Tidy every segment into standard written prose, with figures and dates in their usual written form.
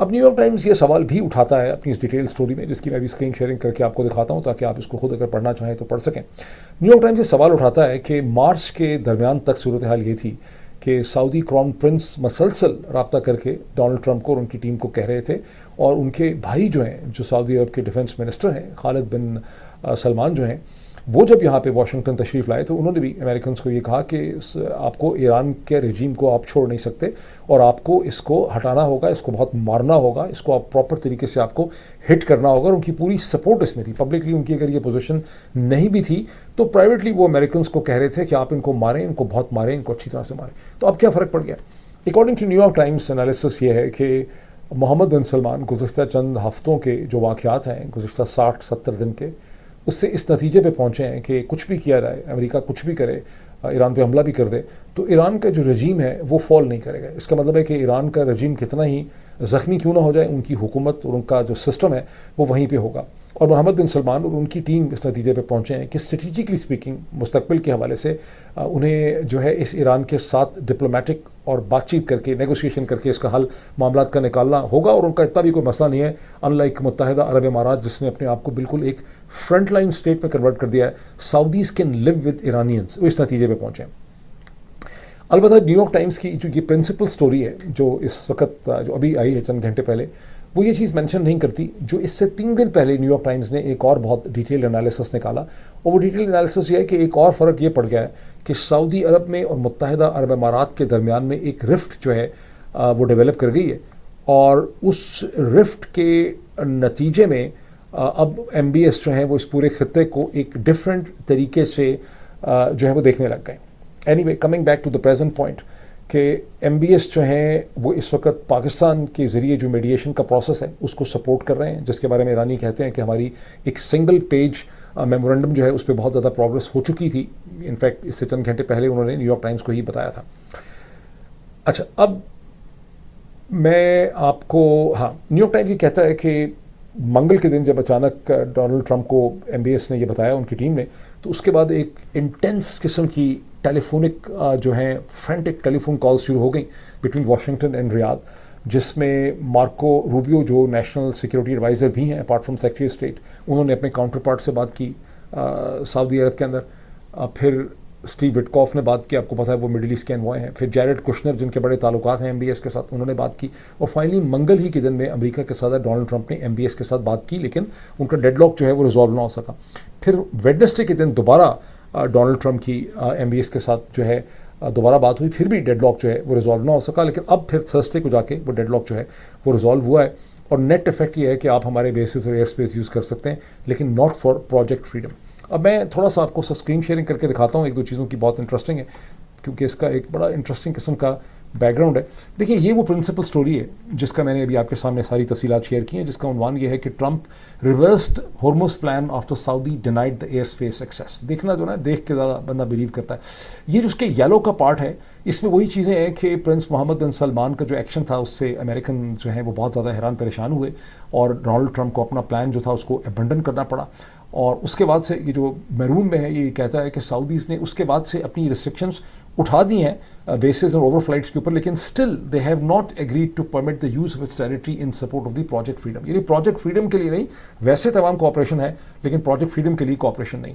اب new York Times یہ سوال بھی اٹھاتا ہے اپنی اس ڈیٹیل سٹوری میں، جس کی میں بھی اسکرین شیئرنگ کر کے آپ کو دکھاتا ہوں تاکہ آپ اس کو خود اگر پڑھنا چاہیں تو پڑھ سکیں۔ نیو یارک ٹائمز یہ سوال اٹھاتا ہے کہ مارچ کے درمیان تک صورتحال یہ تھی کہ سعودی کراؤن پرنس مسلسل رابطہ کر کے ڈونلڈ ٹرمپ کو اور ان کی ٹیم کو کہہ رہے تھے، اور ان کے بھائی جو ہیں، جو سعودی عرب کے ڈیفنس منسٹر ہیں، خالد بن سلمان جو ہیں، وہ جب یہاں پہ واشنگٹن تشریف لائے تو انہوں نے بھی امریکنز کو یہ کہا کہ آپ کو ایران کے رجیم کو آپ چھوڑ نہیں سکتے، اور آپ کو اس کو ہٹانا ہوگا، اس کو بہت مارنا ہوگا، اس کو آپ پراپر طریقے سے آپ کو ہٹ کرنا ہوگا، اور ان کی پوری سپورٹ اس میں تھی۔ پبلکلی ان کی اگر یہ پوزیشن نہیں بھی تھی تو پرائیویٹلی وہ امریکنز کو کہہ رہے تھے کہ آپ ان کو ماریں، ان کو بہت ماریں، ان کو اچھی طرح سے ماریں۔ تو اب کیا فرق پڑ گیا؟ According to New York Times analysis یہ ہے کہ محمد بن سلمان گزشتہ چند ہفتوں کے جو واقعات ہیں، گزشتہ 60-70 دن کے، اس سے اس نتیجے پہ پہنچے ہیں کہ کچھ بھی کیا جائے، امریکہ کچھ بھی کرے، ایران پہ حملہ بھی کر دے، تو ایران کا جو رجیم ہے وہ فال نہیں کرے گا۔ اس کا مطلب ہے کہ ایران کا رجیم کتنا ہی زخمی کیوں نہ ہو جائے، ان کی حکومت اور ان کا جو سسٹم ہے وہ وہیں پہ ہوگا۔ اور محمد بن سلمان اور ان کی ٹیم اس نتیجے پہ پہنچے ہیں کہ اسٹریٹجکلی اسپیکنگ مستقبل کے حوالے سے انہیں جو ہے اس ایران کے ساتھ ڈپلومیٹک اور بات چیت کر کے، نیگوسیشن کر کے اس کا حل معاملات کا نکالنا ہوگا، اور ان کا اتنا بھی کوئی مسئلہ نہیں ہے، ان لائک متحدہ عرب امارات جس نے اپنے آپ کو بالکل ایک فرنٹ لائن اسٹیٹ میں کنورٹ کر دیا ہے۔ سعودیز کین لیو ود ایرانینز، وہ اس نتیجے پہ پہنچے ہیں۔ البتہ نیو یارک ٹائمز کی جو یہ پرنسپل سٹوری ہے جو اس وقت جو ابھی آئی ہے چند گھنٹے پہلے، وہ یہ چیز مینشن نہیں کرتی جو اس سے 3 دن پہلے نیو یارک ٹائمز نے ایک اور بہت ڈیٹیل انالیسس نکالا، اور وہ ڈیٹیل انالیسس یہ ہے کہ ایک اور فرق یہ پڑ گیا ہے کہ سعودی عرب میں اور متحدہ عرب امارات کے درمیان میں ایک رفٹ جو ہے وہ ڈیولپ کر گئی ہے، اور اس رفٹ کے نتیجے میں اب ایم بی ایس جو ہیں وہ اس پورے خطے کو ایک ڈفرینٹ طریقے سے جو ہے وہ دیکھنے لگ گئے۔ Anyway, coming back to the present point, کہ ایم بی ایس جو ہیں وہ اس وقت پاکستان کے ذریعے جو میڈیشن کا پروسیس ہے اس کو سپورٹ کر رہے ہیں، جس کے بارے میں ایرانی کہتے ہیں کہ ہماری ایک سنگل پیج میمورنڈم جو ہے اس پہ بہت زیادہ پروگرس ہو چکی تھی۔ انفیکٹ اس سے چند گھنٹے پہلے انہوں نے نیو یارک ٹائمز کو ہی بتایا تھا۔ اچھا، اب میں آپ کو نیو یارک ٹائمز یہ کہتا ہے کہ منگل کے دن جب اچانک ڈونلڈ ٹرمپ کو ایم بی ایس نے یہ بتایا، ان کی ٹیم نے، تو اس کے بعد ایک انٹینس قسم کی ٹیلی فونک جو ہیں فرینٹک ٹیلی فون کالز شروع ہو گئیں بٹوین واشنگٹن اینڈ ریاض، جس میں مارکو روبیو جو نیشنل سیکورٹی ایڈوائزر بھی ہیں اپارٹ فرام سیکرٹری اسٹیٹ، انہوں نے اپنے کاؤنٹر پارٹ سے بات کی سعودی عرب کے اندر، پھر اسٹیو وٹکاف نے بات کی، آپ کو پتہ ہے وہ مڈل ایسٹ کے انوائے ہیں، پھر جیرڈ کشنر جن کے بڑے تعلقات ہیں ایم بی ایس کے ساتھ، انہوں نے بات کی، اور فائنلی منگل ہی کے دن میں امریکہ کے صدر ڈونلڈ ٹرمپ نے ایم بی ایس کے ساتھ بات کی، لیکن ان کا ڈیڈ لاک جو ہے وہ ریزالو نہ ہو سکا۔ پھر ویڈنسڈے کے دن دوبارہ ڈونلڈ ٹرمپ کی ایم بی ایس کے ساتھ جو ہے دوبارہ بات ہوئی، پھر بھی ڈیڈ لاک جو ہے وہ ریزالو نہ ہو سکا، لیکن اب پھر تھرسڈے کو جا کے وہ ڈیڈ لاک جو ہے وہ ریزالو ہوا ہے، اور نیٹ افیکٹ یہ ہے کہ آپ ہمارے بیسز اور ایئر اسپیس یوز کر سکتے ہیں، لیکن ناٹ فار پروجیکٹ فریڈم۔ اب میں تھوڑا سا آپ کو اسکرین شیئرنگ کر کے دکھاتا ہوں، ایک دو چیزوں کی بہت انٹرسٹنگ ہے کیونکہ اس کا ایک بڑا انٹرسٹنگ قسم کا بیک گراؤنڈ ہے۔ دیکھیں، یہ وہ پرنسپل سٹوری ہے جس کا میں نے ابھی آپ کے سامنے ساری تفصیلات شیئر کی ہیں، جس کا عنوان یہ ہے کہ ٹرمپ ریورسڈ ہارموز پلان آفٹر سعودی ڈینائڈ دا ایئر اسپیس ایکسیس۔ دیکھنا جو نا، دیکھ کے زیادہ بندہ بلیو کرتا ہے۔ یہ جو اس کے یلو کا پارٹ ہے، اس میں وہی چیزیں ہیں کہ پرنس محمد بن سلمان کا جو ایکشن تھا اس سے امریکن جو ہیں وہ بہت زیادہ حیران پریشان ہوئے، اور ڈونلڈ ٹرمپ کو اپنا پلان جو تھا اس کو ابنڈن کرنا پڑا، اور اس کے بعد سے یہ جو میرون میں ہے یہ کہتا ہے کہ سعودیز نے اس کے بعد سے اپنی ریسٹرکشنز اٹھا دی ہیں بیسز اور اوور فلائٹس کے اوپر، لیکن still they have not agreed to permit the use of its territory in support of the project freedom. یعنی پروجیکٹ فریڈم کے لیے نہیں، ویسے تمام کوآپریشن ہے لیکن پروجیکٹ فریڈم کے لیے کوآپریشن نہیں۔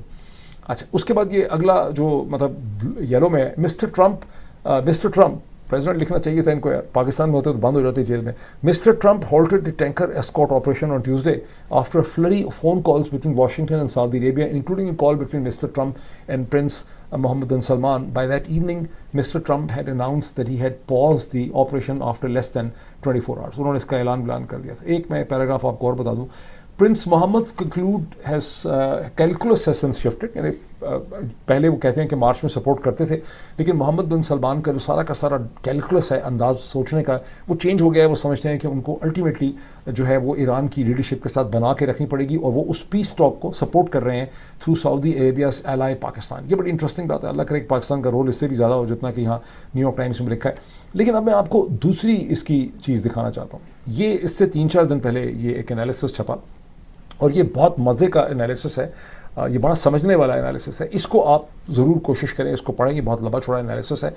اچھا، اس کے بعد یہ اگلا جو مطلب یلو میں ہے، مسٹر ٹرمپ پریزیڈنٹ لکھنا چاہیے تھا ان کو، یار پاکستان میں ہوتے تو بند ہو جاتے جیل میں۔ Mister Trump halted the tanker escort operation on Tuesday after a flurry of phone calls between Washington and Saudi Arabia, including a call between Mr. Trump and Prince Mohammed bin Salman. By that evening, Mr. Trump had announced that he had paused the operation after less than 24 hours. انہوں نے اس کا اعلان کر دیا تھا۔ ایک میں paragraph آپ کو اور بتا دوں، prince Muhammad calculus has since shifted، یعنی پہلے وہ کہتے ہیں کہ مارچ میں سپورٹ کرتے تھے، لیکن محمد بن سلمان کا جو سارا کا سارا کیلکولس ہے، انداز سوچنے کا، وہ چینج ہو گیا ہے۔ وہ سمجھتے ہیں کہ ان کو الٹیمیٹلی جو ہے وہ ایران کی لیڈرشپ کے ساتھ بنا کے رکھنی پڑے گی، اور وہ اس پیس ٹاک کو سپورٹ کر رہے ہیں تھرو سعودی عربیاز ایلائی پاکستان۔ یہ بڑی انٹرسٹنگ بات ہے، اللہ کرے کہ پاکستان کا رول اس سے بھی زیادہ ہو جتنا کہ یہاں نیو یارک ٹائمز میں لکھا ہے۔ لیکن اب میں آپ کو دوسری اس کی چیز دکھانا چاہتا ہوں۔ یہ اس سے 3-4 دن پہلے یہ ایک انالیسس چھپا، اور یہ بہت مزے کا انالیسس ہے۔ یہ بڑا سمجھنے والا انالیسس ہے, اس کو آپ ضرور کوشش کریں, اس کو پڑھیں, یہ بہت لمبا چوڑا انالیسس ہے.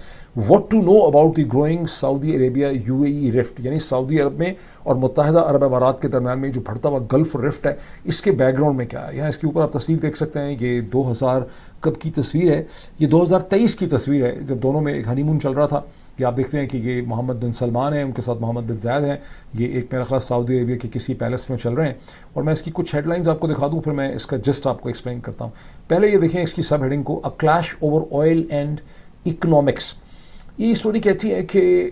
What to know about the growing Saudi Arabia UAE rift, یعنی سعودی عرب میں اور متحدہ عرب امارات کے درمیان میں جو بڑھتا ہوا گلف رفٹ ہے, اس کے بیک گراؤنڈ میں کیا ہے. یہاں اس کے اوپر آپ تصویر دیکھ سکتے ہیں, یہ 2000 کب کی تصویر ہے, یہ 2023 کی تصویر ہے, جب دونوں میں ایک ہنی مون چل رہا تھا. یہ آپ دیکھتے ہیں کہ یہ محمد بن سلمان ہیں, ان کے ساتھ محمد بن زیاد ہیں, یہ ایک میرا خیال سعودی عربیہ کے کسی پیلس میں چل رہے ہیں. اور میں اس کی کچھ ہیڈ لائنز آپ کو دکھا دوں, پھر میں اس کا جسٹ آپ کو ایکسپلین کرتا ہوں. پہلے یہ دیکھیں اس کی سب ہیڈنگ کو, اے clash over oil and economics. یہ اسٹوری کہتی ہے کہ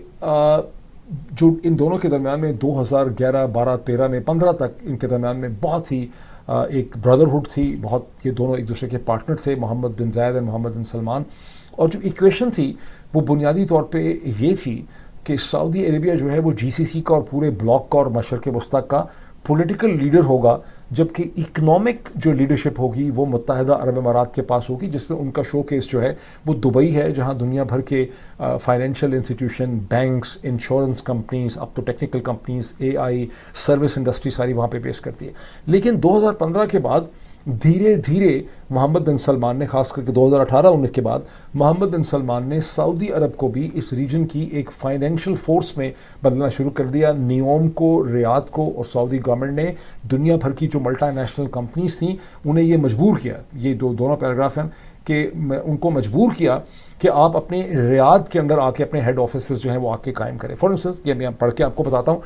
جو ان دونوں کے درمیان میں 2011 12 13 میں 15 تک ان کے درمیان میں بہت ہی ایک بردرہڈ تھی, بہت یہ دونوں ایک دوسرے کے پارٹنر تھے, محمد بن زیاد اور محمد بن سلمان. اور جو ایکویشن تھی وہ بنیادی طور پہ یہ تھی کہ سعودی عربیہ جو ہے وہ GCC کا اور پورے بلاک کا اور مشرق وسطیٰ کا پولیٹیکل لیڈر ہوگا, جبکہ اکنامک جو لیڈرشپ ہوگی وہ متحدہ عرب امارات کے پاس ہوگی, جس میں ان کا شو کیس جو ہے وہ دبئی ہے, جہاں دنیا بھر کے financial institution, banks, insurance companies, اب تو technical companies, AI, service industry ساری وہاں پہ بیس کرتی ہے. لیکن 2015 کے بعد دھیرے دھیرے محمد بن سلمان نے, خاص کر کے 2018-19 کے بعد محمد بن سلمان نے سعودی عرب کو بھی اس ریجن کی ایک فائنینشیل فورس میں بدلنا شروع کر دیا. نیوم کو, ریاض کو اور سعودی گورنمنٹ نے دنیا بھر کی جو ملٹا نیشنل کمپنیز تھیں انہیں یہ مجبور کیا, یہ دونوں پیراگراف ہیں, کہ ان کو مجبور کیا کہ آپ اپنے ریاض کے اندر آ کے اپنے ہیڈ آفیسز جو ہیں وہ آ کے قائم کریں. فار انسٹنس یہ میں پڑھ کے آپ کو بتاتا ہوں.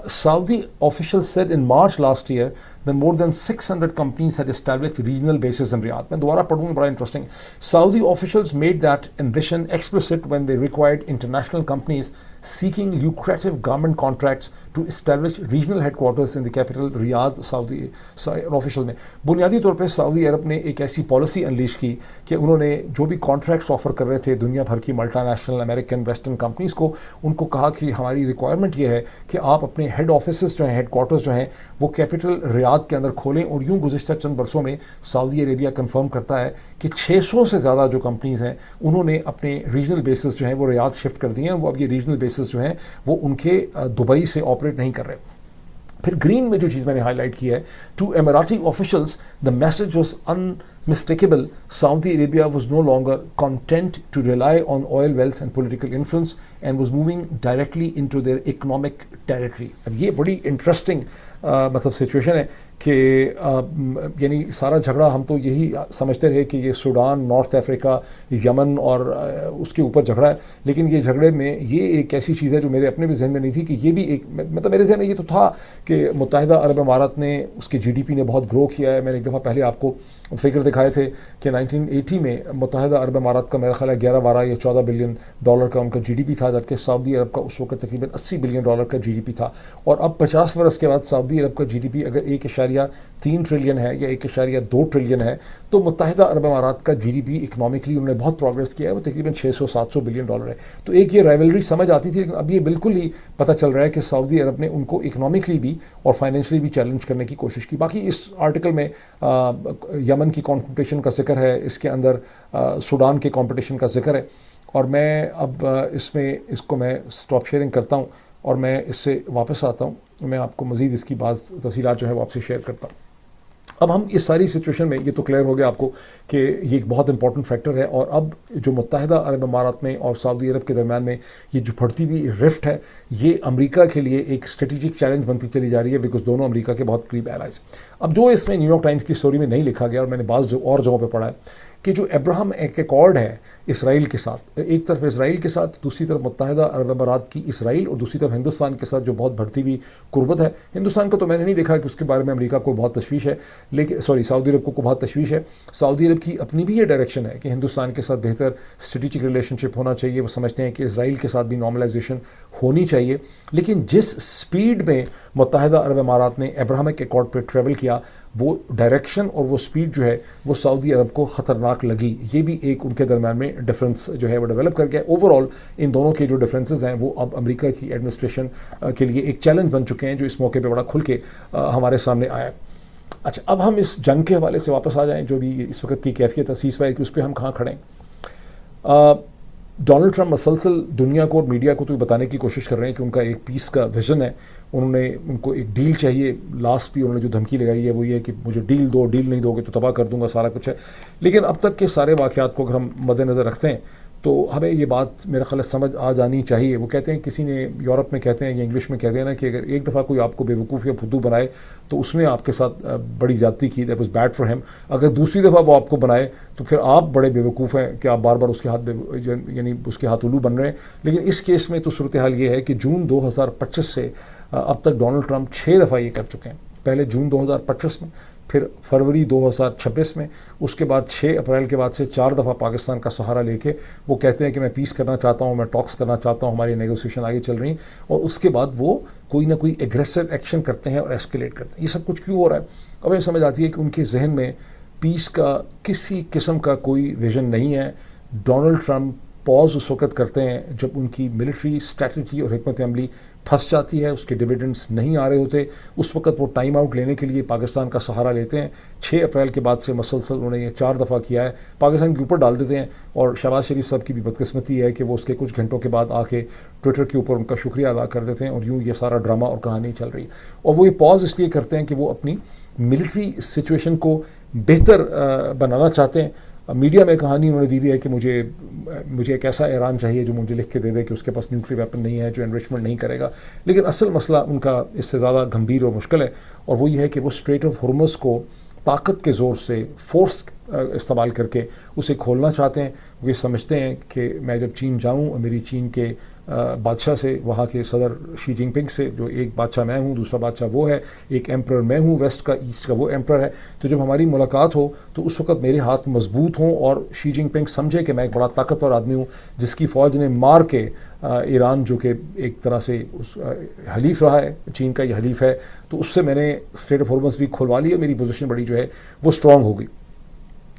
Saudi officials said in March last year that more than 600 companies had established regional bases in Riyadh. میں دوبارہ پڑھوں, بڑا interesting. Saudi officials made that ambition explicit when they required international companies seeking lucrative government contracts to establish regional headquarters in the capital Riyadh. Saudi official نے بنیادی طور پہ سعودی عرب نے ایک ایسی پالیسی انلیش کی کہ انہوں نے جو بھی کانٹریکٹس آفر کر رہے تھے دنیا بھر کی ملٹا نیشنل امریکن ویسٹرن کمپنیز کو, ان کو کہا کہ ہماری ریکوائرمنٹ یہ ہے کہ آپ اپنے ہیڈ آفیسز جو ہیں, ہیڈ کوارٹرز جو ہیں وہ کیپٹل ریاض کے اندر کھولیں. اور یوں گزشتہ چند برسوں میں سعودی عربیہ کنفرم کرتا ہے کہ 600 سے زیادہ جو کمپنیز ہیں انہوں نے اپنے ریجنل بیسز جو ہیں وہ ریاض شفٹ کر دیے ہیں. وہ اب یہ ریجنل بیسز جو ہیں وہ ان کے دبئی سے آپریٹ نہیں کر رہے. پھر گرین میں جو چیز میں نے ہائی لائٹ کی ہے, to Emirati officials the message was unmistakable. Saudi Arabia was no longer content to rely on oil wealth and political influence and was moving directly into their economic territory. اب یہ بڑی interesting مطلب situation ہے کہ یعنی سارا جھگڑا ہم تو یہی سمجھتے رہے کہ یہ سوڈان, نارتھ افریقہ, یمن اور اس کے اوپر جھگڑا ہے, لیکن یہ جھگڑے میں یہ ایک ایسی چیز ہے جو میرے اپنے بھی ذہن میں نہیں تھی کہ یہ بھی ایک مطلب میرے ذہن میں یہ تو تھا کہ متحدہ عرب امارات نے اس کے GDP نے بہت گرو کیا ہے. میں نے ایک دفعہ پہلے آپ کو فگر دکھائے تھے کہ 1980 میں متحدہ عرب امارات کا میرا خیال ہے 11-12 یا 14 بلین ڈالر کا ان کا GDP تھا, جبکہ سعودی عرب کا اس وقت تقریباً 80 بلین ڈالر کا GDP تھا. اور اب 50 برس کے بعد سعودی عرب کا GDP اگر 1.3 ٹریلین ہے یا 1.2 ٹریلین ہے, تو متحدہ عرب امارات کا GDP اکنامکلی انہوں نے بہت پروگریس کیا ہے, وہ تقریباً 600-700 بلین ڈالر ہے. تو ایک یہ رائیولری سمجھ آتی تھی, لیکن اب یہ بالکل ہی پتہ چل رہا ہے کہ سعودی عرب نے ان کو اکنامکلی بھی اور فائنینشلی بھی چیلنج کرنے کی کوشش کی. باقی اس آرٹیکل میں یمن کی کمپٹیشن کا ذکر ہے, اس کے اندر سوڈان کے کمپٹیشن کا ذکر ہے. اور میں اب اس کو میں اسٹاپ شیئرنگ کرتا ہوں اور میں اس سے واپس آتا ہوں. میں آپ کو مزید اس کی بعض تفصیلات جو ہے وہ آپ سے شیئر کرتا ہوں. اب ہم اس ساری سچویشن میں یہ تو کلیئر ہو گیا آپ کو کہ یہ ایک بہت امپورٹنٹ فیکٹر ہے. اور اب جو متحدہ عرب امارات میں اور سعودی عرب کے درمیان میں یہ جو بڑھتی ہوئی رفٹ ہے, یہ امریکہ کے لیے ایک اسٹریٹجک چیلنج بنتی چلی جا رہی ہے, بیکاز دونوں امریکہ کے بہت قریب ایلائز. اب جو اس میں نیو یارک ٹائمز کی اسٹوری میں نہیں لکھا گیا اور میں نے بعض اور جگہوں پہ پڑھا ہے کہ جو ابراہم ایکارڈ ہے اسرائیل کے ساتھ, ایک طرف اسرائیل کے ساتھ, دوسری طرف متحدہ عرب امارات کی اسرائیل, اور دوسری طرف ہندوستان کے ساتھ جو بہت بڑھتی ہوئی قربت ہے. ہندوستان کو تو میں نے نہیں دیکھا کہ اس کے بارے میں امریکہ کو بہت تشویش ہے, لیکن سعودی عرب کو بہت تشویش ہے. سعودی عرب کی اپنی بھی یہ ڈائریکشن ہے کہ ہندوستان کے ساتھ بہتر اسٹریٹجک ریلیشن شپ ہونا چاہیے. وہ سمجھتے ہیں کہ اسرائیل کے ساتھ بھی نارملائزیشن ہونی چاہیے. لیکن جس سپیڈ میں متحدہ عرب امارات نے ابراہم ایکارڈ پہ ٹریول کیا, وہ ڈائریکشن اور وہ سپیڈ جو ہے وہ سعودی عرب کو خطرناک لگی. یہ بھی ایک ان کے درمیان میں ڈفرینس جو ہے وہ ڈیولپ کر گیا. اوور آل ان دونوں کے جو ڈفرینسز ہیں وہ اب امریکہ کی ایڈمنسٹریشن کے لیے ایک چیلنج بن چکے ہیں, جو اس موقع پہ بڑا کھل کے ہمارے سامنے آیا. اچھا, اب ہم اس جنگ کے حوالے سے واپس آ جائیں, جو بھی اس وقت کی کیفیت ہے سیز فائر کی, اس پہ ہم کہاں کھڑے ہیں. ڈونلڈ ٹرمپ مسلسل دنیا کو اور میڈیا کو تو بتانے کی کوشش کر رہے ہیں کہ ان کا ایک پیس کا ویژن ہے. ان کو ایک ڈیل چاہیے. لاسٹ بھی انہوں نے جو دھمکی لگائی ہے وہ یہ ہے کہ مجھے ڈیل دو, ڈیل نہیں دو گے تو تباہ کر دوں گا, سارا کچھ ہے. لیکن اب تک کے سارے واقعات کو اگر ہم مد نظر رکھتے ہیں تو ہمیں یہ بات میرا خیال سمجھ آ جانی چاہیے. وہ کہتے ہیں, کسی نے یورپ میں کہتے ہیں یا انگلش میں کہتے ہیں نا, کہ اگر ایک دفعہ کوئی آپ کو بیوقوف یا پھدو بنائے تو اس نے آپ کے ساتھ بڑی زیادتی کی, that was bad for him. اگر دوسری دفعہ وہ آپ کو بنائے تو پھر آپ بڑے بیوقوف ہیں کہ آپ بار بار اس کے ہاتھ یعنی اس کے ہاتھ الو بن رہے ہیں. لیکن اس کیس میں تو صورتحال یہ ہے کہ جون 2025 سے اب تک ڈونلڈ ٹرمپ 6 دفعہ یہ کر چکے ہیں. پہلے جون 2025 میں, پھر فروری 2026 میں, اس کے بعد 6 اپریل کے بعد سے 4 دفعہ پاکستان کا سہارا لے کے وہ کہتے ہیں کہ میں پیس کرنا چاہتا ہوں, میں ٹاکس کرنا چاہتا ہوں, ہماری نیگوسیشن آگے چل رہی ہیں, اور اس کے بعد وہ کوئی نہ کوئی ایگریسو ایکشن کرتے ہیں اور ایسکیلیٹ کرتے ہیں. یہ سب کچھ کیوں ہو رہا ہے؟ اب یہ سمجھ آتی ہے کہ ان کے ذہن میں پیس کا کسی قسم کا کوئی ویژن نہیں ہے. ڈونلڈ ٹرمپ پاز اس وقت کرتے ہیں جب ان کی ملٹری اسٹریٹجی اور حکمت عملی پھنس جاتی ہے, اس کے ڈویڈنڈس نہیں آ رہے ہوتے. اس وقت وہ ٹائم آؤٹ لینے کے لیے پاکستان کا سہارا لیتے ہیں. 6 اپریل کے بعد سے مسلسل انہوں نے یہ 4 دفعہ کیا ہے, پاکستان کے اوپر ڈال دیتے ہیں. اور شہباز شریف صاحب کی بھی بدقسمتی ہے کہ وہ اس کے کچھ گھنٹوں کے بعد آ کے ٹویٹر کے اوپر ان کا شکریہ ادا کر دیتے ہیں, اور یوں یہ سارا ڈرامہ اور کہانی چل رہی ہے. اور وہ یہ پاز اس لیے کرتے ہیں کہ وہ اپنی ملٹری سچویشن کو بہتر بنانا چاہتے ہیں. میڈیا میں کہانی انہوں نے دی بھی ہے کہ مجھے ایک ایسا ایران چاہیے جو مجھے لکھ کے دے دے کہ اس کے پاس نیوکلیئر ویپن نہیں ہے, جو انریچمنٹ نہیں کرے گا. لیکن اصل مسئلہ ان کا اس سے زیادہ گھمبیر اور مشکل ہے, اور وہ یہ ہے کہ وہ اسٹریٹ آف ہرمز کو طاقت کے زور سے فورس استعمال کر کے اسے کھولنا چاہتے ہیں. وہ یہ سمجھتے ہیں کہ میں جب چین جاؤں اور میری چین کے بادشاہ سے, وہاں کے صدر شی جن پنگ سے, جو ایک بادشاہ میں ہوں, دوسرا بادشاہ وہ ہے, ایک ایمپرر میں ہوں ویسٹ کا, ایسٹ کا وہ ایمپرر ہے, تو جب ہماری ملاقات ہو تو اس وقت میرے ہاتھ مضبوط ہوں اور شی جن پنگ سمجھے کہ میں ایک بڑا طاقتور آدمی ہوں جس کی فوج نے مار کے ایران, جو کہ ایک طرح سے اس حلیف رہا ہے, چین کا یہ حلیف ہے, تو اس سے میں نے اسٹریٹ آف ہرمز بھی کھلوا لی ہے, میری پوزیشن بڑی جو ہے وہ اسٹرانگ ہو گئی.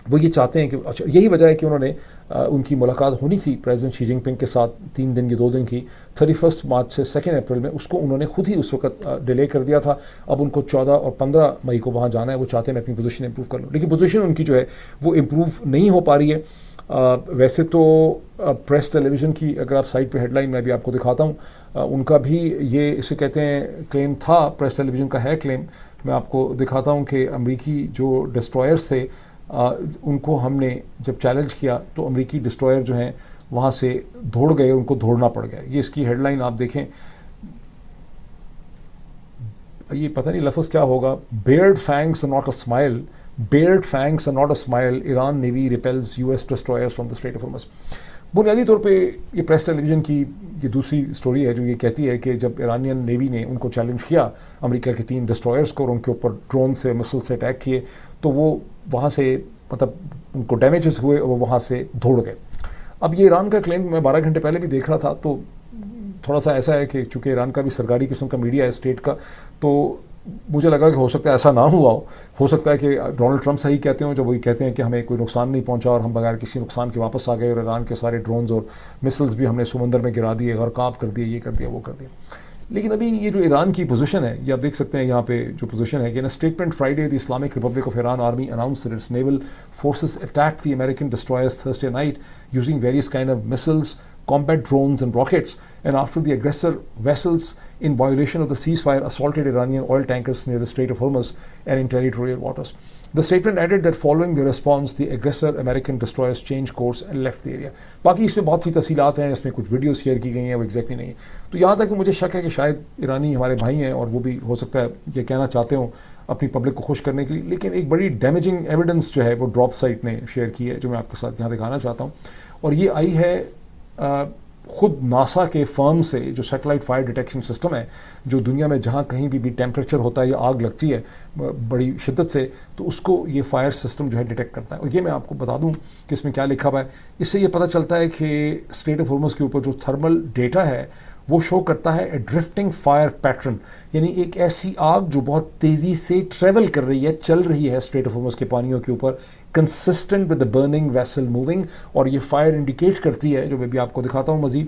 وہ یہ چاہتے ہیں کہ اچھا, یہی وجہ ہے کہ انہوں نے ان کی ملاقات ہونی تھی پریزیڈنٹ شی جن پنگ کے ساتھ 3 دن یا 2 دن کی, 31 مارچ سے 2 اپریل میں, اس کو انہوں نے خود ہی اس وقت ڈیلے کر دیا تھا. اب ان کو 14 اور 15 مئی کو وہاں جانا ہے. وہ چاہتے ہیں میں اپنی پوزیشن امپروو کر لوں, لیکن پوزیشن ان کی جو ہے وہ امپروو نہیں ہو پا رہی ہے. ویسے تو پریس ٹیلی ویژن کی اگر آپ سائٹ پہ ہیڈ لائن میں بھی آپ کو دکھاتا ہوں, ان کا بھی یہ اسے کہتے ہیں کلیم تھا, پریس ٹیلی ویژن کا ہے کلیم. میں آپ کو دکھاتا ہوں کہ امریکی جو ڈسٹرائرز تھے ان کو ہم نے جب چیلنج کیا تو امریکی ڈسٹرائر جو ہیں وہاں سے دوڑ گئے, ان کو دوڑنا پڑ گیا. یہ اس کی ہیڈ لائن آپ دیکھیں, یہ پتہ نہیں لفظ کیا ہوگا, bared fangs not a smile, bared fangs not a smile, Iran navy repels US destroyers from the strait of Hormuz. بنیادی طور پہ یہ پریس ٹیلی ویژن کی یہ دوسری سٹوری ہے جو یہ کہتی ہے کہ جب ایرانین نیوی نے ان کو چیلنج کیا امریکہ کے 3 ڈسٹرائرز کو, اور ان کے اوپر ڈرون سے مسل سے اٹیک کیے, تو وہ وہاں سے مطلب ان کو ڈیمیجز ہوئے اور وہ وہاں سے دوڑ گئے. اب یہ ایران کا کلیم میں 12 گھنٹے پہلے بھی دیکھ رہا تھا, تو تھوڑا سا ایسا ہے کہ چونکہ ایران کا بھی سرکاری قسم کا میڈیا ہے اسٹیٹ کا, تو مجھے لگا کہ ہو سکتا ہے ایسا نہ ہوا ہو سکتا ہے کہ ڈونلڈ ٹرمپ صحیح کہتے ہوں جب وہی کہتے ہیں کہ ہمیں کوئی نقصان نہیں پہنچا اور ہم بغیر کسی نقصان کے واپس آ گئے, اور ایران کے سارے ڈرونز اور مسلز بھی ہم نے سمندر میں گرا دیے, غرقاب کر دیے, یہ کر دیا, وہ کر دیا. لیکن ابھی یہ جو ایران کی پوزیشن ہے, یہ آپ دیکھ سکتے ہیں یہاں پہ جو پوزیشن ہے کہ statement Friday the Islamic Republic of Iran army announce that its naval forces attack the American destroyers Thursday night using various kind of missiles, combat drones and rockets, and after the aggressor vessels in violation of the ceasefire assaulted Iranian oil tankers near the Strait of Hormuz and in territorial waters. The statement added that following the response, the aggressor American destroyers changed course and left the area. باقی اس میں بہت سی تفصیلات ہیں, اس میں کچھ videos share کی گئی ہیں, وہ ایگزیکٹلی نہیں ہے. تو یہاں تک کہ مجھے شک ہے کہ شاید ایرانی ہمارے بھائی ہیں اور وہ بھی ہو سکتا ہے یہ کہنا چاہتے ہوں اپنی پبلک کو خوش کرنے کے لیے, لیکن ایک بڑی ڈیمیجنگ ایویڈنس جو ہے وہ ڈراپ سائٹ نے شیئر کی ہے جو میں آپ کے ساتھ یہاں دکھانا چاہتا ہوں. اور یہ آئی ہے خود ناسا کے فرم سے, جو سیٹلائٹ فائر ڈیٹیکشن سسٹم ہے, جو دنیا میں جہاں کہیں بھی ٹیمپریچر ہوتا ہے یا آگ لگتی ہے بڑی شدت سے, تو اس کو یہ فائر سسٹم جو ہے ڈیٹیکٹ کرتا ہے. اور یہ میں آپ کو بتا دوں کہ اس میں کیا لکھا ہوا ہے. اس سے یہ پتہ چلتا ہے کہ اسٹریٹ آف ہرمز کے اوپر جو تھرمل ڈیٹا ہے وہ شو کرتا ہے ڈرفٹنگ فائر پیٹرن, یعنی ایک ایسی آگ جو بہت تیزی سے ٹریول کر رہی ہے, چل رہی ہے اسٹریٹ آف ہرمز کے پانیوں کے اوپر, consistent with the burning vessel moving. اور یہ فائر انڈیکیٹ کرتی ہے, جو میں بھی آپ کو دکھاتا ہوں مزید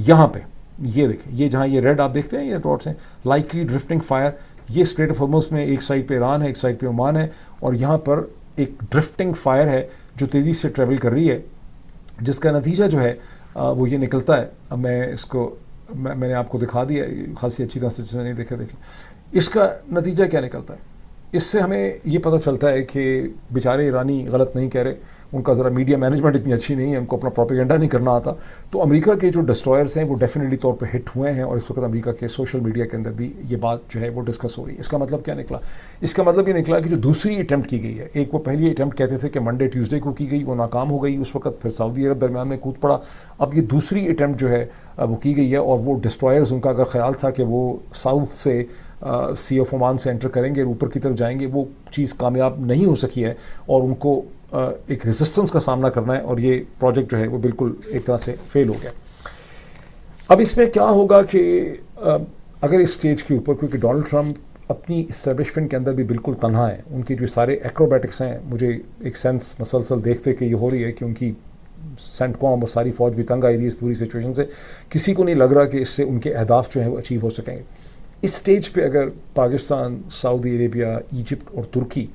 یہاں پہ, یہ دیکھیں, یہ جہاں یہ ریڈ آپ دیکھتے ہیں یہ ڈاٹس ہیں, لائکلی ڈرفٹنگ فائر. یہ اسٹریٹ آف ہرمز میں ایک سائڈ پہ ایران ہے, ایک سائڈ پہ عمان ہے, اور یہاں پر ایک ڈرفٹنگ فائر ہے جو تیزی سے ٹریول کر رہی ہے, جس کا نتیجہ جو ہے وہ یہ نکلتا ہے. اب میں اس کو میں نے آپ کو دکھا دیا خاصی اچھی طرح سے، جس نے نہیں دیکھا دیکھ لیں. اس کا نتیجہ کیا نکلتا ہے؟ اس سے ہمیں یہ پتہ چلتا ہے کہ بیچارے ایرانی غلط نہیں کہہ رہے، ان کا ذرا میڈیا مینجمنٹ اتنی اچھی نہیں ہے، ان کو اپنا پروپیگنڈا نہیں کرنا آتا. تو امریکہ کے جو ڈسٹرائرز ہیں وہ ڈیفینیٹلی طور پہ ہٹ ہوئے ہیں، اور اس وقت امریکہ کے سوشل میڈیا کے اندر بھی یہ بات جو ہے وہ ڈسکس ہو رہی ہے. اس کا مطلب کیا نکلا؟ اس کا مطلب یہ نکلا کہ جو دوسری اٹیمپٹ کی گئی ہے، ایک وہ پہلی اٹیمپٹ کہتے تھے کہ منڈے ٹیوزڈے کو کی گئی، وہ ناکام ہو گئی، اس وقت پھر سعودی عرب درمیان میں کود پڑا. اب یہ دوسری اٹیمپٹ جو ہے وہ کی گئی ہے، اور وہ ڈسٹرائرز، ان کا اگر خیال تھا کہ وہ ساؤتھ سے سی آف عمان سے انٹر کریں گے، اوپر کی طرف جائیں گے، وہ چیز کامیاب نہیں ہو سکی ہے، اور ان کو ایک ریزسٹنس کا سامنا کرنا ہے، اور یہ پروجیکٹ جو ہے وہ بالکل ایک طرح سے فیل ہو گیا. اب اس میں کیا ہوگا کہ اگر اس سٹیج کے اوپر، کیونکہ ڈونلڈ ٹرمپ اپنی اسٹیبلشمنٹ کے اندر بھی بالکل تنہا ہے، ان کی جو سارے ایکروبیٹکس ہیں، مجھے ایک سینس مسلسل دیکھتے کہ یہ ہو رہی ہے کہ ان کی سینٹ کوم اور ساری فوج بھی تنگ آئی ہوئی ہے اس پوری سچویشن سے. کسی کو نہیں لگ رہا کہ اس سے ان کے اہداف جو ہیں وہ اچیو ہو سکیں گے. اس سٹیج پہ اگر پاکستان، سعودی عربیہ، ایجپٹ اور ترکی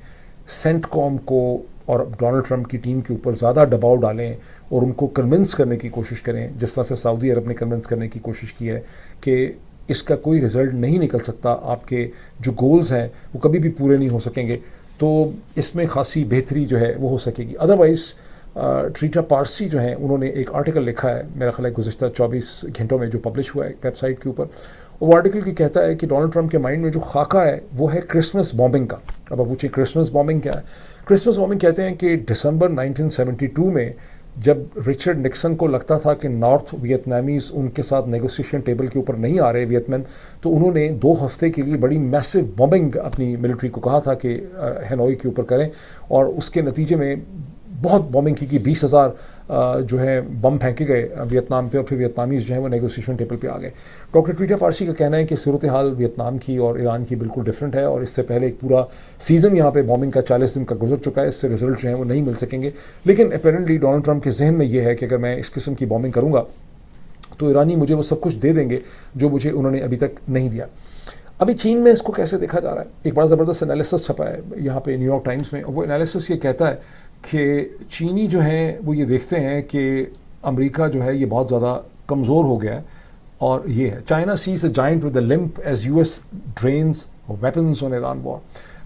سینٹ کوم کو اور ڈونلڈ ٹرمپ کی ٹیم کے اوپر زیادہ دباؤ ڈالیں اور ان کو کنونس کرنے کی کوشش کریں، جس طرح سے سعودی عرب نے کنونس کرنے کی کوشش کی ہے کہ اس کا کوئی رزلٹ نہیں نکل سکتا، آپ کے جو گولز ہیں وہ کبھی بھی پورے نہیں ہو سکیں گے، تو اس میں خاصی بہتری جو ہے وہ ہو سکے گی. ادروائز ٹریٹا پارسی جو ہیں، انہوں نے ایک آرٹیکل لکھا ہے میرا خیال ہے گزشتہ 24 گھنٹوں میں جو پبلش ہوا ہے ویب سائٹ کے اوپر. وہ آرٹیکل کی کہتا ہے کہ ڈونلڈ ٹرمپ کے مائنڈ میں جو خاکہ ہے وہ ہے کرسمس بامبنگ کا. اب آپ پوچھیں کرسمس بامبنگ کیا ہے؟ کرسمس بامبنگ کہتے ہیں کہ دسمبر 1972 میں جب رچرڈ نکسن کو لگتا تھا کہ نارتھ ویتنامیز ان کے ساتھ نیگوسیشن ٹیبل کے اوپر نہیں آ رہے ویتمین، تو انہوں نے 2 ہفتے کے لیے بڑی میسو بامبنگ اپنی ملٹری کو کہا تھا کہ ہینوئی کے اوپر کریں، اور اس کے نتیجے میں بہت بامبنگ کی 20,000 جو ہے بم پھینکے گئے ویتنام پہ، اور پھر ویتنامیز جو ہیں وہ نیگوسیشن ٹیبل پہ آ گئے. ڈاکٹر ٹریٹا پارسی کا کہنا ہے کہ صورتحال ویتنام کی اور ایران کی بالکل ڈفرینٹ ہے، اور اس سے پہلے ایک پورا سیزن یہاں پہ بامبنگ کا 40 دن کا گزر چکا ہے، اس سے رزلٹ جو ہیں وہ نہیں مل سکیں گے. لیکن اپیرنٹلی ڈونلڈ ٹرمپ کے ذہن میں یہ ہے کہ اگر میں اس قسم کی بامبنگ کروں گا تو ایرانی مجھے وہ سب کچھ دے دیں گے جو مجھے انہوں نے ابھی تک نہیں دیا. ابھی چین میں اس کو کیسے دیکھا جا رہا ہے؟ ایک بڑا زبردست انالیسس چھپا ہے یہاں پہ نیو یارک ٹائمز میں، اور وہ انالیسس یہ کہتا ہے کہ چینی جو ہیں وہ یہ دیکھتے ہیں کہ امریکہ جو ہے یہ بہت زیادہ کمزور ہو گیا ہے، اور یہ ہے China sees a giant with a limp as U S drains weapons on Iran war.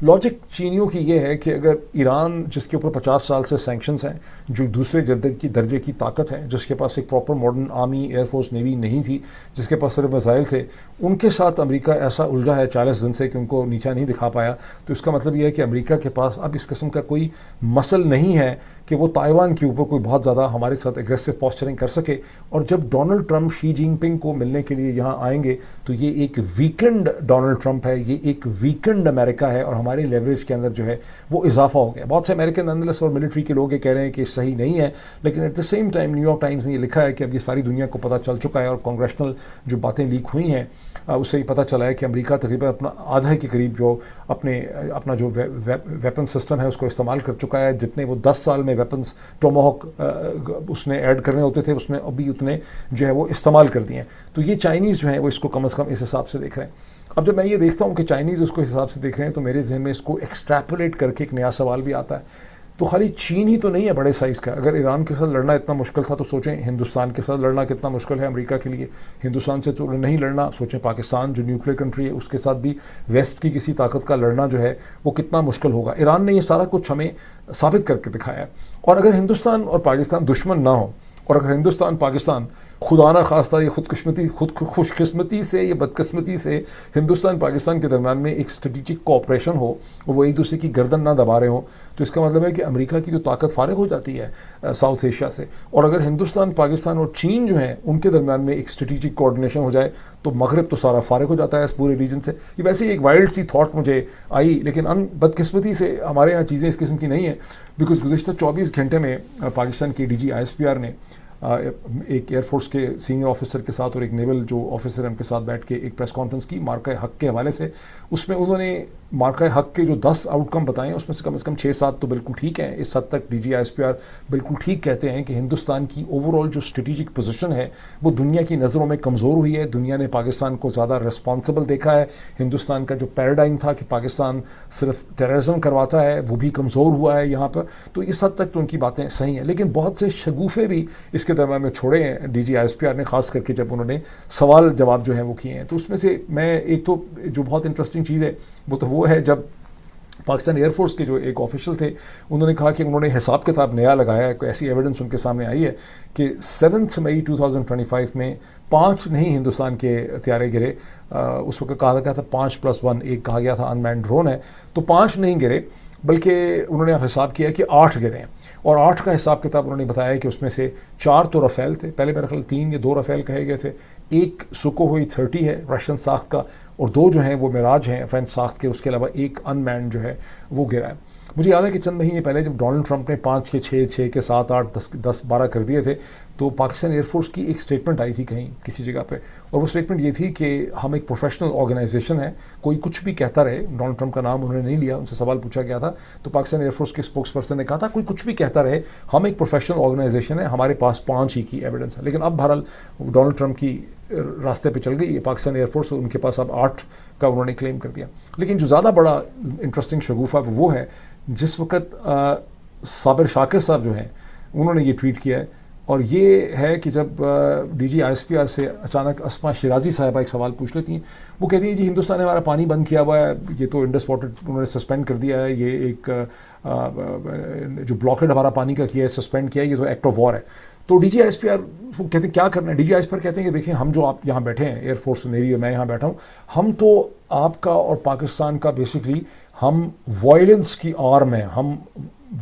Logic چینیوں کی یہ ہے کہ اگر ایران، جس کے اوپر 50 سال سے سینکشنز ہیں، جو دوسرے درجے کی طاقت ہے، جس کے پاس ایک proper modern army, air force, navy نہیں تھی، جس کے پاس صرف میزائل تھے، ان کے ساتھ امریکہ ایسا الجھا ہے 40 دن سے کہ ان کو نیچا نہیں دکھا پایا. تو اس کا مطلب یہ ہے کہ امریکہ کے پاس اب اس قسم کا کوئی مسل نہیں ہے کہ وہ تائیوان کے اوپر کوئی بہت زیادہ ہمارے ساتھ ایگریسو پوسچرنگ کر سکے. اور جب ڈونلڈ ٹرمپ شی جن پنگ کو ملنے کے لیے یہاں آئیں گے تو یہ ایک ویکنڈ ڈونلڈ ٹرمپ ہے، یہ ایک ویکنڈ امریکہ ہے، اور ہمارے لیوریج کے اندر جو ہے وہ اضافہ ہو گیا. بہت سے امریکن انالسٹ اور ملٹری کے لوگ یہ کہہ رہے ہیں کہ صحیح نہیں ہے، لیکن at the same time New York Times نے یہ لکھا ہے کہ اب یہ ساری دنیا کو پتہ چل چکا ہے، اور کانگریشنل جو باتیں لیک ہوئی ہیں اس سے یہ پتہ چلا ہے کہ امریکہ تقریباً اپنا آدھے کے قریب جو اپنا جو ویپن سسٹم ہے اس کو استعمال کر چکا ہے. جتنے وہ 10 سال میں ویپنز ٹوماہوک اس نے ایڈ کرنے ہوتے تھے، اس نے ابھی اتنے جو ہے وہ استعمال کر دیے ہیں. تو یہ چائنیز جو ہیں وہ اس کو کم از کم اس حساب سے دیکھ رہے ہیں. اب جب میں یہ دیکھتا ہوں کہ چائنیز اس کو اس حساب سے دیکھ رہے ہیں تو میرے ذہن میں اس کو ایکسٹریپولیٹ کر کے ایک نیا سوال بھی آتا ہے. تو خالی چین ہی تو نہیں ہے بڑے سائز کا. اگر ایران کے ساتھ لڑنا اتنا مشکل تھا تو سوچیں ہندوستان کے ساتھ لڑنا کتنا مشکل ہے امریکہ کے لیے. ہندوستان سے تو نہیں لڑنا، سوچیں پاکستان جو نیوکلیئر کنٹری ہے اس کے ساتھ بھی ویسٹ کی کسی طاقت کا لڑنا جو ہے وہ کتنا مشکل ہوگا. ایران نے یہ سارا کچھ ہمیں ثابت کر کے دکھایا ہے. اور اگر ہندوستان اور پاکستان دشمن نہ ہوں، اور اگر ہندوستان پاکستان خدا نہ خواستہ یہ خوش قسمتی سے یا بدقسمتی سے ہندوستان پاکستان کے درمیان میں ایک اسٹریٹجک کوآپریشن ہو، وہ ایک دوسرے کی گردن نہ دبا رہے ہوں، تو اس کا مطلب ہے کہ امریکہ کی جو طاقت فارغ ہو جاتی ہے ساؤتھ ایشیا سے. اور اگر ہندوستان، پاکستان اور چین جو ہیں ان کے درمیان میں ایک اسٹریٹجک کوآرڈینیشن ہو جائے تو مغرب تو سارا فارغ ہو جاتا ہے اس پورے ریجن سے. یہ ویسے ہی ایک وائلڈ سی تھاٹ مجھے آئی، لیکن بدقسمتی سے ہمارے یہاں چیزیں اس قسم کی نہیں ہیں، بیکاز گزشتہ 24 گھنٹے میں پاکستان کے DG ISPR نے ایک ایئر فورس کے سینئر آفیسر کے ساتھ اور ایک نیول جو آفیسر ہیں ان کے ساتھ بیٹھ کے ایک پریس کانفرنس کی مارکہ حق کے حوالے سے. اس میں انہوں نے مارکہ حق کے جو 10 آؤٹ کم بتائے اس میں سے کم 6-7 تو بالکل ٹھیک ہیں. اس حد تک DG ISPR بالکل ٹھیک کہتے ہیں کہ ہندوستان کی اوور آل جو اسٹریٹجک پوزیشن ہے وہ دنیا کی نظروں میں کمزور ہوئی ہے. دنیا نے پاکستان کو زیادہ ریسپانسبل دیکھا ہے. ہندوستان کا جو پیراڈائم تھا کہ پاکستان صرف ٹیررزم کرواتا ہے وہ بھی کمزور ہوا ہے یہاں پر. تو اس حد تک تو ان کی باتیں صحیح ہیں، لیکن بہت سے شگوفے بھی اس کے درمیان میں چھوڑے ہیں D G I S P R نے، خاص کر کے جب انہوں نے سوال جواب جو ہیں وہ کیے ہیں. تو اس میں سے میں ایک تو جو بہت انٹرسٹنگ چیز ہے وہ ہے جب پاکستان ایئر فورس کے جو ایک آفیشل تھے انہوں نے کہا کہ انہوں نے حساب کتاب نیا لگایا ہے. کوئی ایسی ایویڈنس ان کے سامنے آئی ہے کہ 7 مئی 2025 میں 5 نہیں ہندوستان کے طیارے گرے. اس وقت کہا گیا تھا 5+1، ایک کہا گیا تھا ان مینڈ ڈرون ہے، تو 5 نہیں گرے بلکہ انہوں نے حساب کیا کہ 8 گرے ہیں. اور 8 کا حساب کتاب انہوں نے بتایا کہ اس میں سے 4 تو رافیل تھے، پہلے میرا خیال 3 یا 2 رافیل کہے گئے تھے، ایک سوکوہوئی 30 ہے رشین ساخت کا، اور 2 جو ہیں وہ میراج ہیں فرینچ ساخت کے. اس کے علاوہ ایک ان مینڈ جو ہے وہ گرا ہے. مجھے یاد ہے کہ چند مہینے پہلے جب ڈونلڈ ٹرمپ نے 5 کے 6، 6 کے 7، 8، 10، 12 کر دیے تھے، تو پاکستان ایئر فورس کی ایک اسٹیٹمنٹ آئی تھی کہیں کسی جگہ پہ، اور وہ اسٹیٹمنٹ یہ تھی کہ ہم ایک پروفیشنل آرگنائزیشن ہے، کوئی کچھ بھی کہتا رہے. ڈونلڈ ٹرمپ کا نام انہوں نے نہیں لیا، ان سے سوال پوچھا گیا تھا تو پاکستان ایئر فورس کے اسپوکس پرسن نے کہا تھا کوئی کچھ بھی کہتا رہے، ہم ایک پروفیشنل آرگنائزیشن ہے، ہمارے پاس 5 ہی کی ایویڈنس ہے. لیکن اب بہرحال ڈونلڈ ٹرمپ کی راستے پہ چل گئی یہ پاکستان ایئر فورس، ان کے پاس اب 8 کا انہوں نے کلیم کر دیا. لیکن جو زیادہ بڑا انٹرسٹنگ شگوفہ وہ ہے جس وقت صابر شاکر صاحب جو ہیں انہوں نے یہ ٹویٹ کیا ہے، اور یہ ہے کہ جب D G I S P R سے اچانک اسما شیرازی صاحبہ ایک سوال پوچھ لیتی ہیں. وہ کہتی ہیں جی ہندوستان نے ہمارا پانی بند کیا ہوا ہے، یہ تو انڈس واٹر انہوں نے سسپینڈ کر دیا ہے، یہ ایک جو بلاکڈ ہمارا پانی کا کیا ہے سسپینڈ کیا ہے، یہ تو ایکٹ آف وار ہے. تو D G I S P R وہ کہتے ہیں کیا کرنا ہے. D G I S P R کہتے ہیں کہ دیکھیں ہم جو آپ یہاں بیٹھے ہیں ایئر فورس نیوی میں یہاں بیٹھا ہوں، ہم تو آپ کا اور پاکستان کا بیسکلی ہم وائلنس کی آرم ہیں، ہم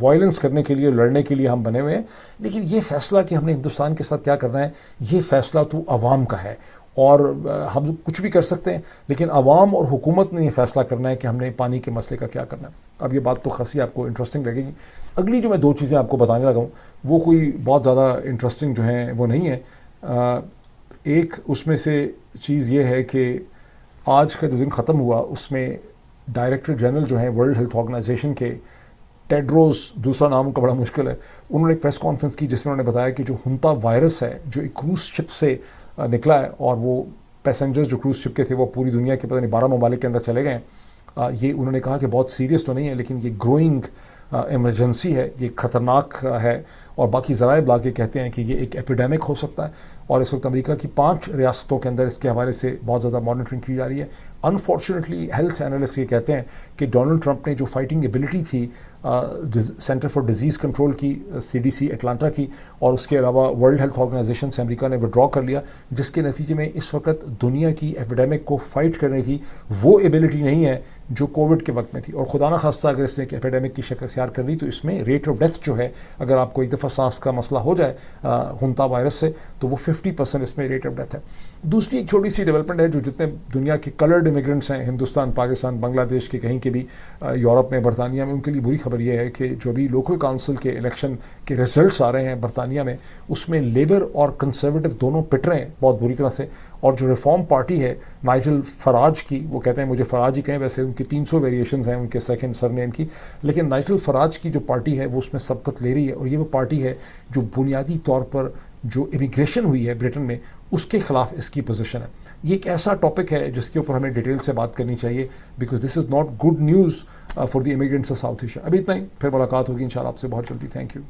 وائلنس کرنے کے لیے لڑنے کے لیے ہم بنے ہوئے ہیں. لیکن یہ فیصلہ کہ ہم نے ہندوستان کے ساتھ کیا کرنا ہے یہ فیصلہ تو عوام کا ہے، اور ہم کچھ بھی کر سکتے ہیں لیکن عوام اور حکومت نے یہ فیصلہ کرنا ہے کہ ہم نے پانی کے مسئلے کا کیا کرنا ہے. اب یہ بات تو خاصی آپ کو انٹرسٹنگ لگے گی. اگلی جو میں 2 چیزیں آپ کو بتانے لگا ہوں وہ کوئی بہت زیادہ انٹرسٹنگ جو ہیں وہ نہیں ہے. ایک اس میں سے چیز یہ ہے کہ آج کا جو دن ختم ہوا اس میں ڈائریکٹر جنرل جو ہیں ورلڈ ہیلتھ آرگنائزیشن کے، ٹیڈروس دوسرا نام کا بڑا مشکل ہے، انہوں نے ایک پریس کانفرنس کی جس میں انہوں نے بتایا کہ جو ہنتا وائرس ہے جو ایک کروز شپ سے نکلا ہے، اور وہ پیسنجرز جو کروز شپ کے تھے وہ پوری دنیا کے پتہ نہیں 12 ممالک کے اندر چلے گئے ہیں. یہ انہوں نے کہا کہ بہت سیریس تو نہیں ہے لیکن یہ گروئنگ ایمرجنسی ہے، یہ خطرناک ہے، اور باقی ذرائع لا کے کہتے ہیں کہ یہ ایک ایپیڈیمک ہو سکتا ہے. اور اس وقت امریکہ کی 5 ریاستوں کے اندر اس کے حوالے سے بہت زیادہ مانیٹرنگ کی جا رہی ہے. انفارچونیٹلی ہیلتھ اینالسٹ یہ کہتے ہیں کہ ڈونلڈ ٹرمپ نے جو فائٹنگ ایبلٹی تھی سینٹر فار ڈیزیز کنٹرول کی، CDC اٹلانٹا کی، اور اس کے علاوہ ورلڈ ہیلتھ آرگنائزیشن سے امریکہ نے ودرا کر لیا، جس کے نتیجے میں اس وقت دنیا کی ایپیڈیمک کو فائٹ کرنے کی وہ ایبلٹی نہیں ہے جو کووڈ کے وقت میں تھی. اور خدا نہ خواستہ اگر اس نے ایک ایپیڈیمک کی شکل اختیار کر لی تو اس میں ریٹ آف ڈیتھ جو ہے، اگر آپ کو ایک دفعہ سانس کا مسئلہ ہو جائے ہنتا وائرس سے، تو وہ 50% اس میں ریٹ آف ڈیتھ ہے. دوسری ایک چھوٹی سی ڈیولپمنٹ ہے، جو جتنے دنیا کے کلرڈ امیگرنٹس ہیں ہندوستان، پاکستان، بنگلہ دیش کے، کہیں کے بھی، یورپ میں، برطانیہ میں، ان کے لیے بری خبر یہ ہے کہ جو بھی لوکل کونسل کے الیکشن کے رزلٹس آ رہے ہیں برطانیہ میں، اس میں لیبر اور کنسرویٹو دونوں پٹ رہے ہیں بہت بری طرح سے. اور جو ریفارم پارٹی ہے نائجل فراج کی، وہ کہتے ہیں مجھے فراج ہی کہیں، ویسے ان کی 300 ویریشنز ہیں ان کے سیکنڈ سر نیم کی، لیکن نائجل فراج کی جو پارٹی ہے وہ اس میں سبقت لے رہی ہے. اور یہ وہ پارٹی ہے جو بنیادی طور پر جو امیگریشن ہوئی ہے برٹن میں اس کے خلاف اس کی پوزیشن ہے. یہ ایک ایسا ٹاپک ہے جس کے اوپر ہمیں ڈیٹیل سے بات کرنی چاہیے، because this is not good news for the immigrants of south Asia. ابھی اتنا ہی، پھر ملاقات ہوگی انشاءاللہ آپ سے بہت جلدی. Thank you.